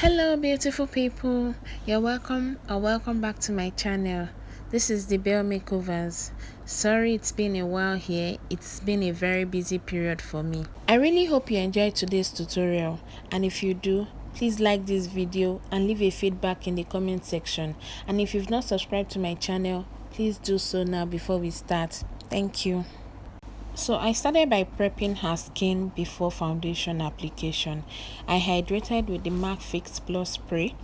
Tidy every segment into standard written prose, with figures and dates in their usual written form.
Hello beautiful people, you're welcome or welcome back to my channel. This is the Bell Makeovers. Sorry it's been a while here, it's been a very busy period for me. I really hope you enjoyed today's tutorial, and if you do, please like this video and leave a feedback in the comment section, and if you've not subscribed to my channel, please do so now before we start. Thank you. So I started by prepping her skin before foundation application. I hydrated with the MAC Fix Plus spray,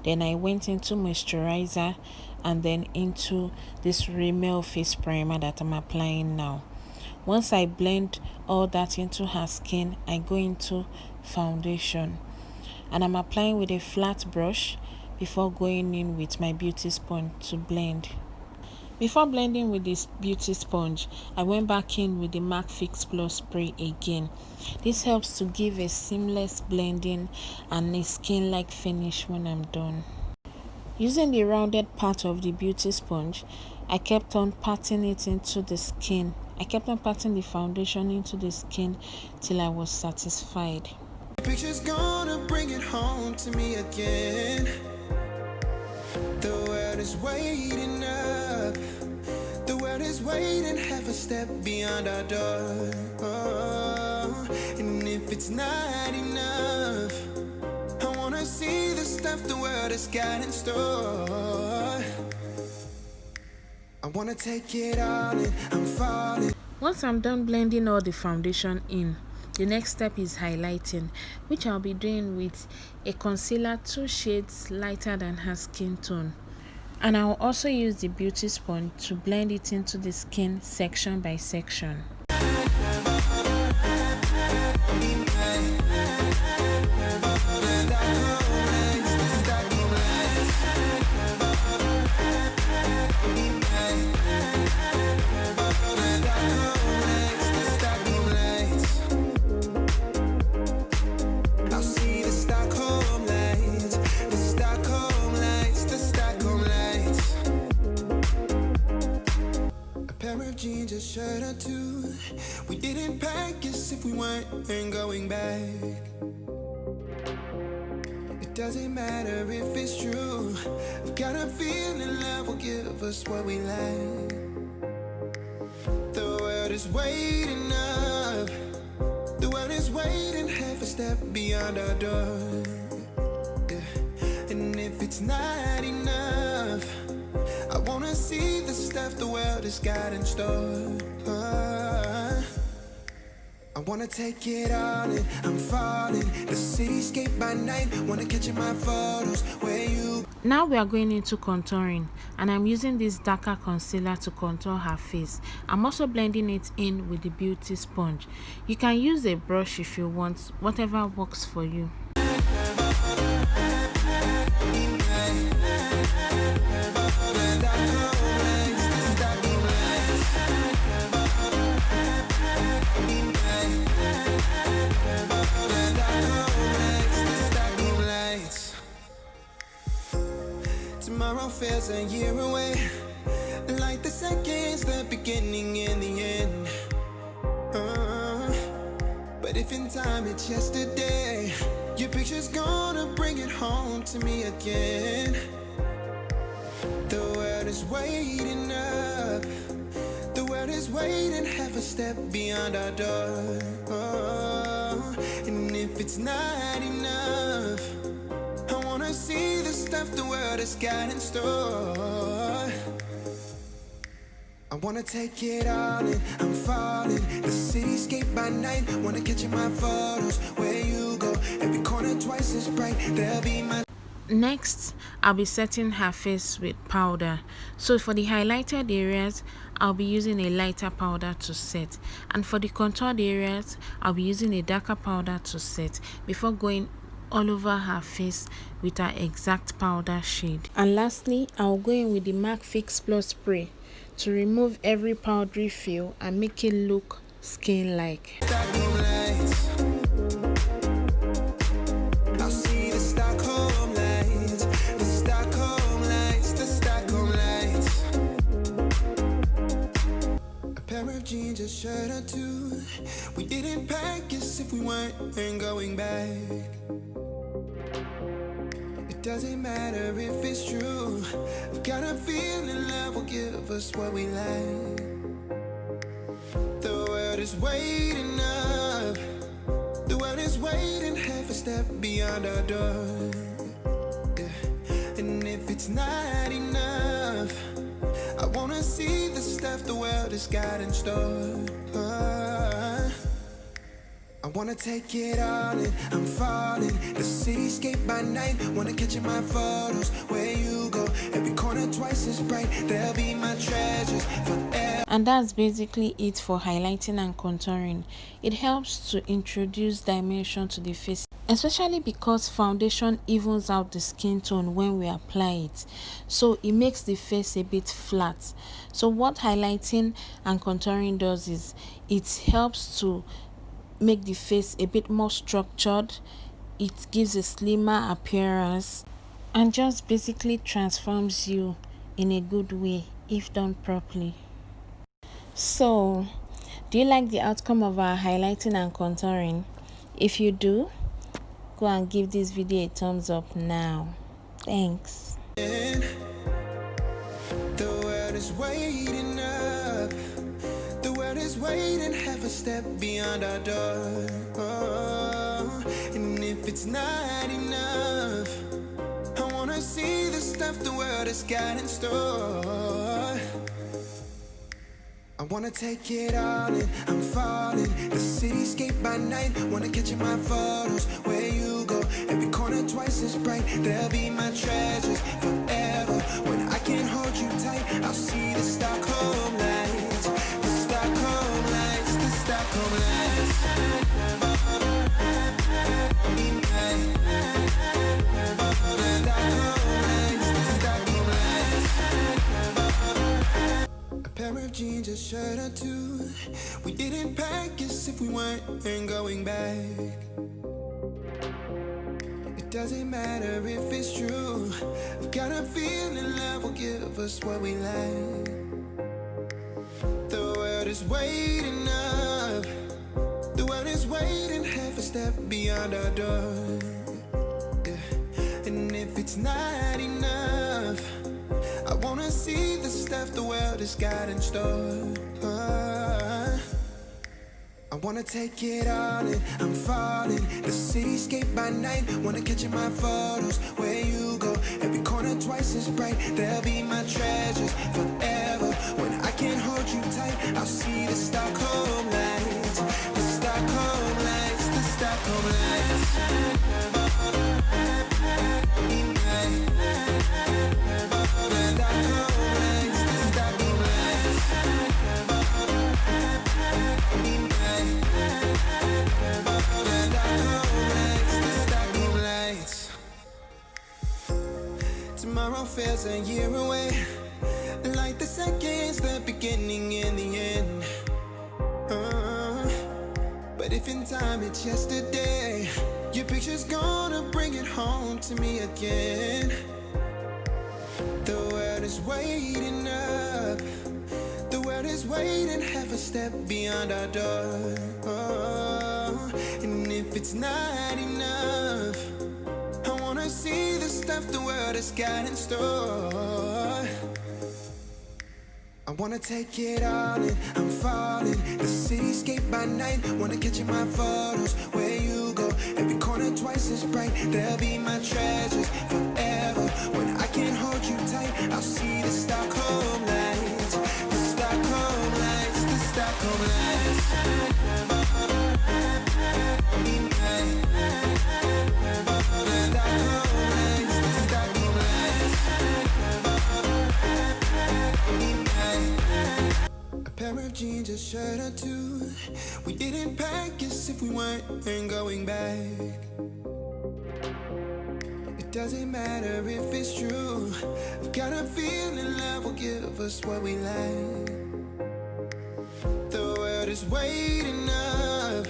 then I went into moisturizer and then into this Rimmel face primer that I'm applying now. Once I blend all that into her skin, I go into foundation and I'm applying with a flat brush before going in with my beauty sponge to blend. Before blending with this beauty sponge, I went back in with the MAC Fix Plus spray again. This helps to give a seamless blending and a skin-like finish when I'm done. Using the rounded part of the beauty sponge, I kept on patting it into the skin. I kept on patting the foundation into the skin till I was satisfied. The picture's gonna bring it home to me again. The world is waiting up. The world is waiting, half a step beyond our door. Oh, and if it's not enough, I wanna see the stuff the world has got in store. I wanna take it all in, I'm falling. Once I'm done blending all the foundation in, the next step is highlighting, which I'll be doing with a concealer 2 shades lighter than her skin tone. And I'll also use the beauty sponge to blend it into the skin section by section. Jeans, a shirt or two. We didn't pack as if we weren't going back. It doesn't matter if it's true. I've got a feeling love will give us what we like. The world is waiting up. The world is waiting, half a step beyond our door. Yeah. And if it's not enough, I wanna see the stuff the world has got in store. I wanna take it all in, I'm falling. The cityscape by night, wanna catch in my photos where you. Now we are going into contouring, and I'm using this darker concealer to contour her face. I'm also blending it in with the beauty sponge. You can use a brush if you want, whatever works for you. Tomorrow feels a year away, like the seconds, the beginning and the end. But if in time it's yesterday, your picture's gonna bring it home to me again. The world is waiting up. The world is waiting, half a step beyond our door. Oh, and if it's not enough, I wanna see the stuff the world has got in store. I wanna take it all in, I'm falling. The cityscape by night, wanna catch in my photos where you go. Every corner twice as bright, there'll be my. Next, I'll be setting her face with powder. So for the highlighted areas, I'll be using a lighter powder to set. And for the contoured areas, I'll be using a darker powder to set before going all over her face with her exact powder shade. And lastly, I'll go in with the MAC Fix Plus spray to remove every powdery feel and make it look skin-like. Jeans, a shirt or two. We didn't pack as if we weren't going back. It doesn't matter if it's true. I've got a feeling love will give us what we like. The world is waiting up. The world is waiting half a step beyond our door. Yeah. And if it's not enough, I wanna see the stuff the world has got in store. I wanna take it all in, I'm falling. The cityscape by night, wanna catch in my photos. Where you go, every corner twice as bright. They'll be my treasures forever. And that's basically it for highlighting and contouring. It helps to introduce dimension to the face, especially because foundation evens out the skin tone when we apply it, so it makes the face a bit flat. So what highlighting and contouring does is it helps to make the face a bit more structured. It gives a slimmer appearance and just basically transforms you in a good way if done properly. So, do you like the outcome of our highlighting and contouring? If you do, go and give this video a thumbs up now. Thanks. The world is waiting up. The world is waiting half a step beyond our door. Oh, and if it's not enough, I wanna see the stuff the world has got in store. I wanna take it all in, I'm falling. The cityscape by night, wanna catch in my photos. Where you go, every corner twice as bright. They'll be my treasures forever. When I can't hold you tight, I'll see the Stockholm lights. The Stockholm lights, the Stockholm lights. Pair of jeans, a shirt or two. We didn't pack as if we weren't going back. It doesn't matter if it's true. I've got a feeling love will give us what we like. The world is waiting up. The world is waiting half a step beyond our door. Yeah. And if it's not enough, I wanna see the stuff the world has got in store. I wanna take it all in, I'm falling. The cityscape by night, wanna catch in my photos. Where you go, every corner twice as bright. They'll be my treasures forever. When I can't hold you tight, I'll see the Stockholm lights. The Stockholm lights, the Stockholm lights. Tomorrow feels a year away, like the seconds, the beginning and the end. But if in time it's yesterday, your picture's gonna bring it home to me again. The world is waiting up. The world is waiting half a step beyond our door. Oh, and if it's not enough, I wanna see the stuff the world has got in store. I wanna take it all in, I'm falling. The cityscape by night, wanna catch in my photos. Where you go, every corner twice as bright. They'll be my treasures forever. When I can't hold you tight, I'll see the Stockholm lights. The Stockholm lights, the Stockholm lights. A pair of jeans, a shirt or two. We didn't pack as if we weren't going back. It doesn't matter if it's true. I've got a feeling love will give us what we like. The world is waiting up.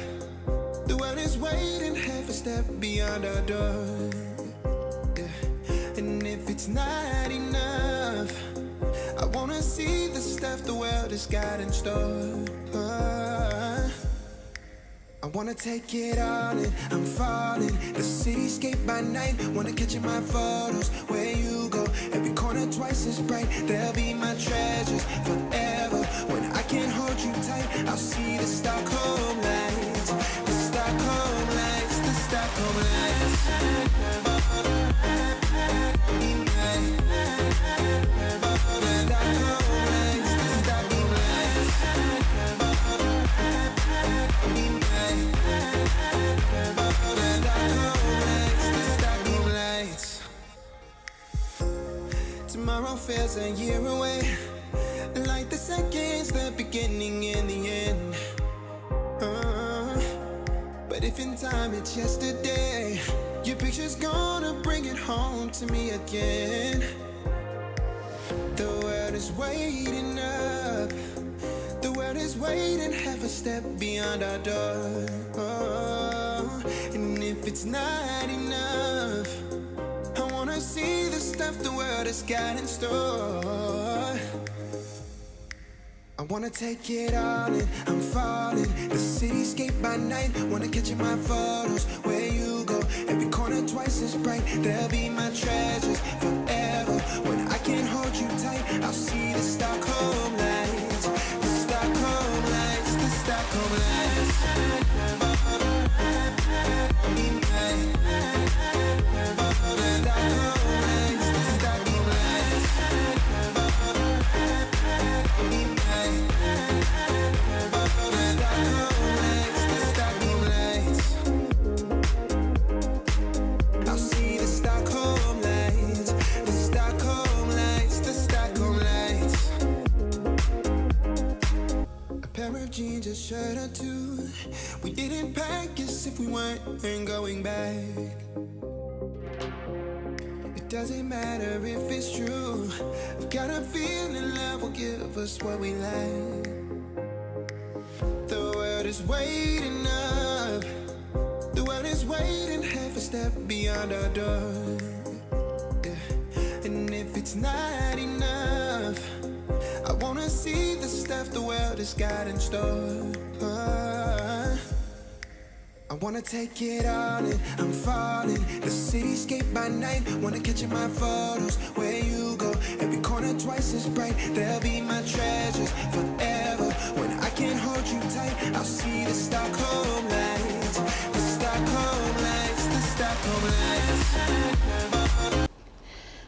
The world is waiting half a step beyond our door. Yeah. And if it's not enough, I wanna see the stuff the world has got in store. I wanna take it all in, I'm falling. The cityscape by night, wanna catch in my photos. Where you go, every corner twice as bright. They'll be my treasures forever. When I can't hold you tight, I'll see the Stockholm lights. The Stockholm lights, the Stockholm lights. Tomorrow feels a year away, like the seconds, the beginning and the end. But if in time it's yesterday, your picture's gonna bring it home to me again. The world is waiting up, the world is waiting half a step beyond our door. And if it's not enough, I wanna see the stuff the world has got in store. I wanna take it all in, I'm falling. The cityscape by night, wanna catch in my photos. Where you go, every corner twice as bright. They'll be my treasures forever. When I can't hold you tight, I'll see the Stockholm lights. The Stockholm lights, the Stockholm lights. Jeans, a shirt or two. We didn't pack as if we weren't going back. It doesn't matter if it's true. I've got a feeling love will give us what we like. The world is waiting up, the world is waiting half a step beyond our door. Yeah. And if it's not enough, I wanna see the stuff the world has got in store. I wanna take it all in, I'm falling. The cityscape by night, wanna catch in my photos. Where you go, every corner twice as bright. They'll be my treasures forever. When I can't hold you tight, I'll see the Stockholm lights. The Stockholm lights, the Stockholm lights.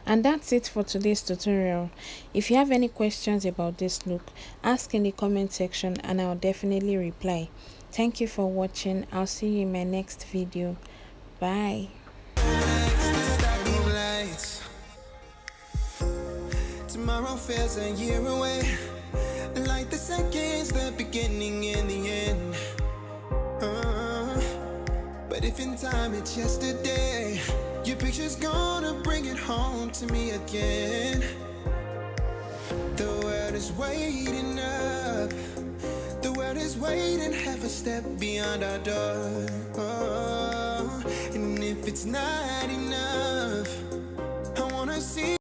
And that's it for today's tutorial. If you have any questions about this look, ask in the comment section and I'll definitely reply. Thank you for watching. I'll see you in my next video. Bye. Tomorrow feels a year away, like the seconds, the beginning and the end. But if in time it's yesterday, your picture's gonna bring it home to me again. The world is waiting up, the world is waiting half a step beyond our door. And if it's not enough, I wanna see